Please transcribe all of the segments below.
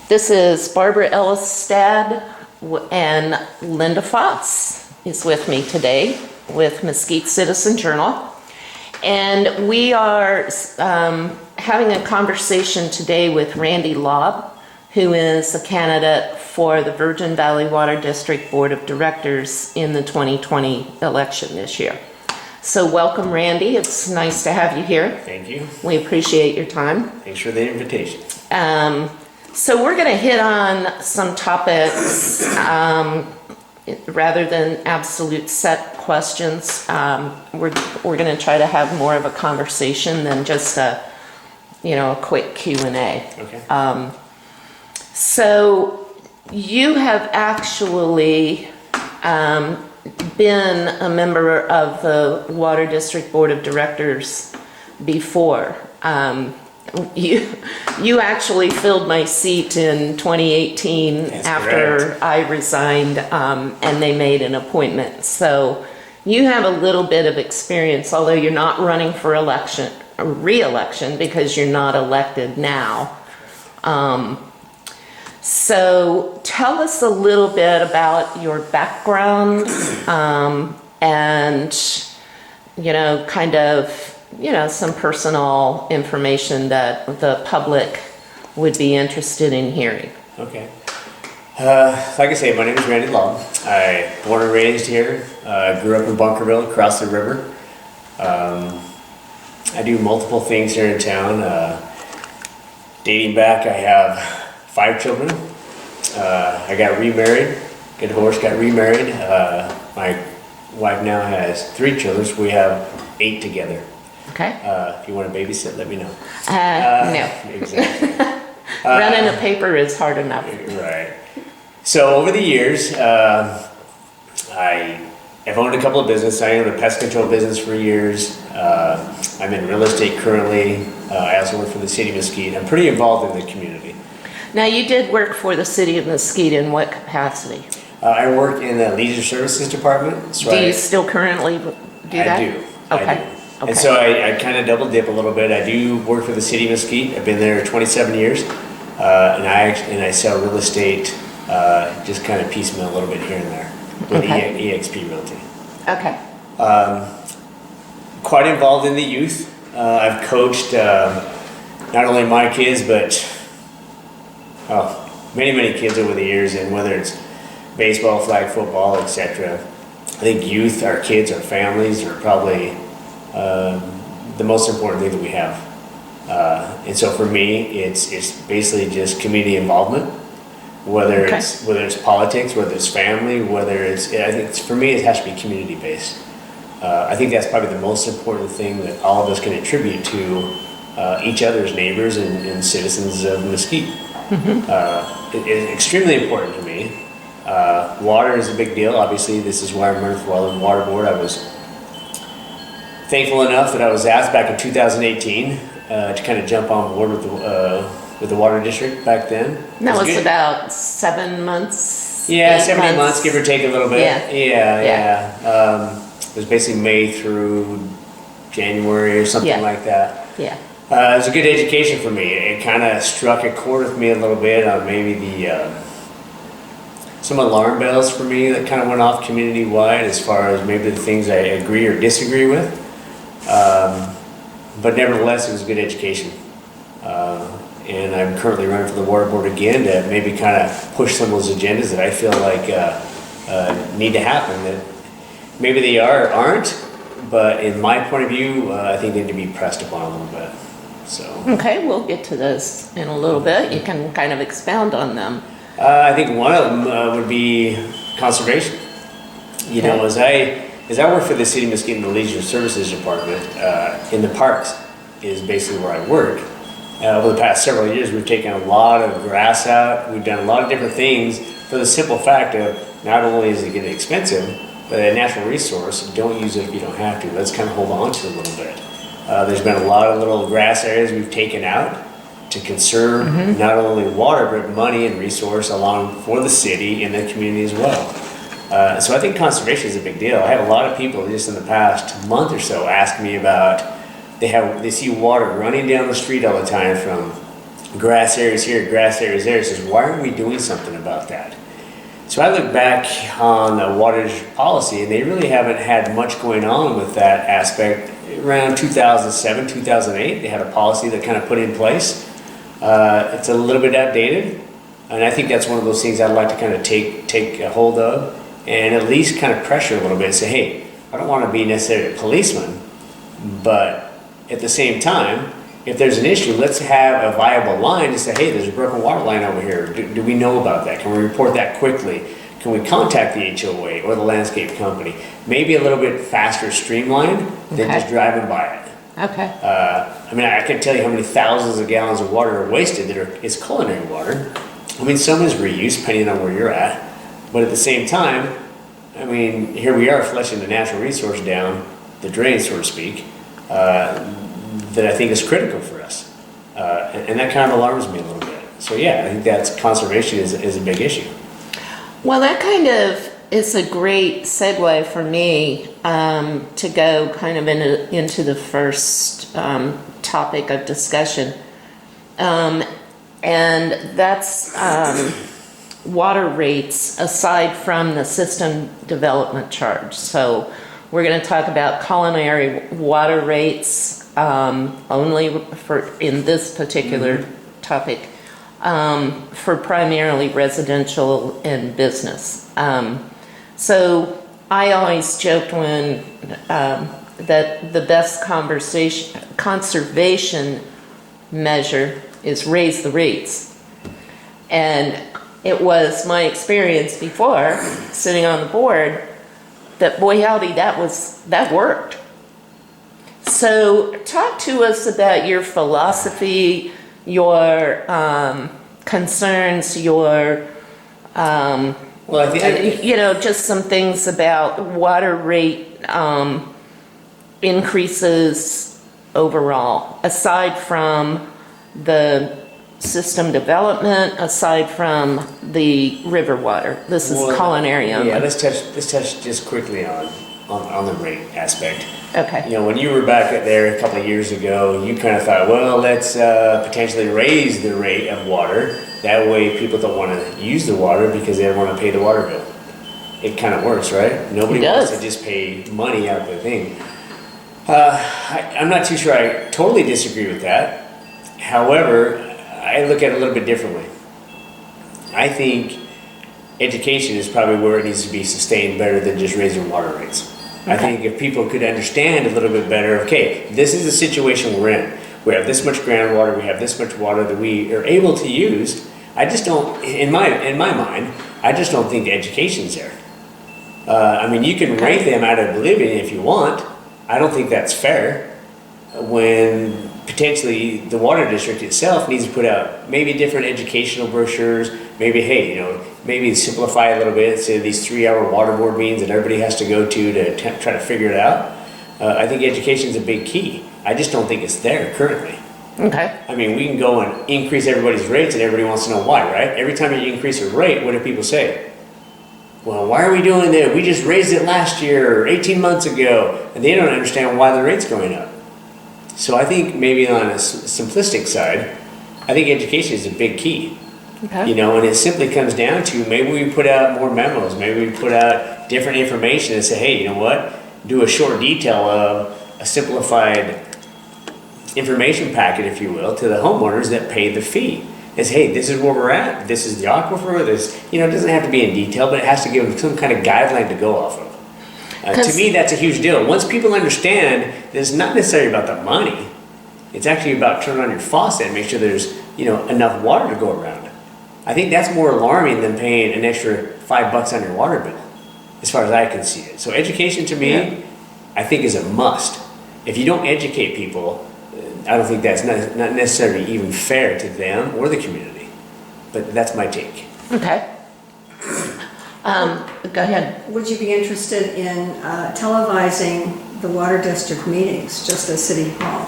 This is Barbara Ellis-Stad and Linda Fox is with me today with Mesquite Citizen Journal. And we are having a conversation today with Randy Laub, who is a candidate for the Virgin Valley Water District Board of Directors in the 2020 election this year. So welcome, Randy. It's nice to have you here. Thank you. We appreciate your time. Thanks for the invitation. So we're going to hit on some topics rather than absolute set questions. We're going to try to have more of a conversation than just a quick Q&A. Okay. So you have actually been a member of the Water District Board of Directors before. You actually filled my seat in 2018. That's after correct. I resigned, and they made an appointment. So you have a little bit of experience, although you're not running for re-election because you're not elected now. So tell us a little bit about your background, and kind of some personal information that the public would be interested in hearing. Okay. Like I say, my name is Randy Laub. I born and raised here. Grew up in Bunkerville, across the river. I do multiple things here in town. Dating back, I have 5 children. I got remarried, got divorced, got remarried. My wife now has 3 children, so we have 8 together. Okay. If you want to babysit, let me know. No. Exactly. Running a paper is hard enough. Right. So over the years, I've owned a couple of businesses. I owned a pest control business for years. I'm in real estate currently. I also work for the city of Mesquite. I'm pretty involved in the community. Now, you did work for the city of Mesquite in what capacity? I work in the leisure services department. So Do you still currently do that? I do. Okay. I do. And so I kind of double dip a little bit. I do work for the city of Mesquite. I've been there 27 years, and I sell real estate, just kind of piecemeal a little bit here and there with EXP Realty. Okay. Quite involved in the youth. I've coached not only my kids, but many kids over the years, and whether it's baseball, flag football, etc. I think youth, our kids, our families are probably the most important thing that we have. And so for me, it's basically just community involvement, whether it's politics, whether it's family, I think for me it has to be community based. I think that's probably the most important thing that all of us can attribute to each other's neighbors and citizens of Mesquite. Mm-hmm. It's extremely important to me. Water is a big deal. Obviously, this is why I'm running for the water board. I was thankful enough that I was asked back in 2018 to kind of jump on board with the water district back then. That was about 7 months. Yeah, 7 months, give or take a little bit. Yeah. It was basically May through January or something like that. Yeah. It was a good education for me. It kind of struck a chord with me a little bit on maybe some alarm bells for me that kind of went off community-wide as far as maybe the things I agree or disagree with. But nevertheless, it was a good education. And I'm currently running for the water board again to maybe kind of push some of those agendas that I feel like need to happen. That maybe they aren't, but in my point of view, I think they need to be pressed upon a little bit. So. Okay, we'll get to those in a little bit. You can kind of expound on them. I think one of them would be conservation. You know, as I work for the city of Mesquite in the leisure services department, in the parks is basically where I work. Over the past several years, we've taken a lot of grass out. We've done a lot of different things for the simple fact of not only is it getting expensive, but a natural resource. Don't use it if you don't have to. Let's kind of hold on to it a little bit. There's been a lot of little grass areas we've taken out to conserve not only water, but money and resource along for the city and the community as well. So I think conservation is a big deal. I have a lot of people just in the past month or so ask me about, they see water running down the street all the time from grass areas here, grass areas there. It says, why aren't we doing something about that? So I look back on the water district policy, and they really haven't had much going on with that aspect. Around 2007, 2008, they had a policy that kind of put in place. It's a little bit outdated, and I think that's one of those things I'd like to kind of take a hold of and at least kind of pressure a little bit and say, hey, I don't want to be necessarily a policeman, but at the same time, if there's an issue, let's have a viable line to say, hey, there's a broken water line over here. Do we know about that? Can we report that quickly? Can we contact the HOA or the landscape company? Maybe a little bit faster, streamlined than just driving by it. Okay. I mean, I can tell you how many thousands of gallons of water are wasted that is culinary water. I mean, some is reuse, depending on where you're at. But at the same time, I mean, here we are flushing the natural resource down the drain, so to speak, that I think is critical for us. And that kind of alarms me a little bit. So yeah, I think that's conservation is a big issue. Well, that kind of is a great segue for me to go kind of into the first topic of discussion. And that's water rates aside from the system development charge. So we're going to talk about culinary water rates only in this particular topic. For primarily residential and business. So I always joked when that the best conservation measure is raise the rates. And it was my experience before sitting on the board that boy howdy, that worked. So talk to us about your philosophy, your concerns, your Well, I think just some things about water rate increases overall, aside from the system development, aside from the river water. This is culinary only. Yeah, let's touch just quickly on the rate aspect. Okay. You know, when you were back there a couple of years ago, you kind of thought, well, let's potentially raise the rate of water. That way people don't want to use the water because they don't want to pay the water bill. It kind of works, right? Nobody wants to just pay money out of the thing. I'm not too sure I totally disagree with that. However, I look at it a little bit differently. I think education is probably where it needs to be sustained better than just raising water rates. Okay. I think if people could understand a little bit better, okay, this is the situation we're in. We have this much groundwater, we have this much water that we are able to use. I just don't, in my mind, I just don't think the education's there. I mean, you can rate them out of oblivion if you want. I don't think that's fair when potentially the water district itself needs to put out maybe different educational brochures, maybe, hey, maybe simplify a little bit, say these 3-hour water board meetings that everybody has to go to try to figure it out. I think education is a big key. I just don't think it's there currently. Okay. I mean, we can go and increase everybody's rates and everybody wants to know why, right? Every time you increase a rate, what do people say? Well, why are we doing that? We just raised it last year or 18 months ago. And they don't understand why the rate's going up. So I think maybe on a simplistic side, I think education is a big key. Okay. And it simply comes down to maybe we put out more memos, maybe we put out different information and say, hey, you know what? Do a short detail of a simplified information packet, if you will, to the homeowners that pay the fee. It's, hey, this is where we're at. This is the aquifer. This, it doesn't have to be in detail, but it has to give them some kind of guideline to go off of. To me, that's a huge deal. Once people understand that it's not necessarily about the money, it's actually about turning on your faucet and make sure there's enough water to go around. I think that's more alarming than paying an extra $5 on your water bill, as far as I can see it. So education to me, I think is a must. If you don't educate people, I don't think that's not necessarily even fair to them or the community. But that's my take. Okay. Go ahead. Would you be interested in televising the water district meetings just as City Hall?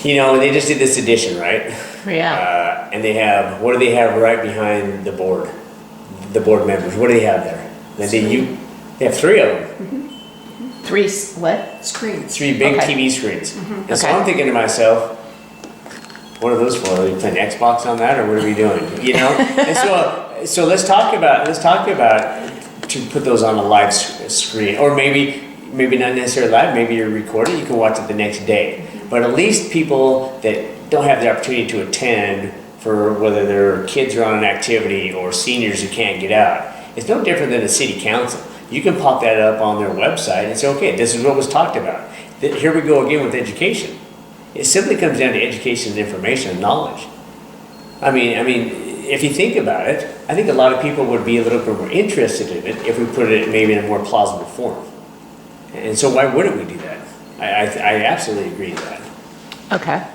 They just did this edition, right? Yeah. And they have, what do they have right behind the board members? What do they have there? They have 3 of them. Mm-hmm. 3 what? Screens. 3 big TV screens. Mm-hmm. And so I'm thinking to myself, what are those for? Are you playing Xbox on that, or what are we doing? You know? And so let's talk about to put those on a live screen, or maybe not necessarily live, maybe you're recording, you can watch it the next day. But at least people that don't have the opportunity to attend, for whether their kids are on an activity or seniors who can't get out, it's no different than a city council. You can pop that up on their website and say, okay, this is what was talked about. Here we go again with education. It simply comes down to education and information and knowledge. I mean, if you think about it, I think a lot of people would be a little bit more interested in it if we put it maybe in a more plausible form. And so why wouldn't we do that? I absolutely agree with that. Okay.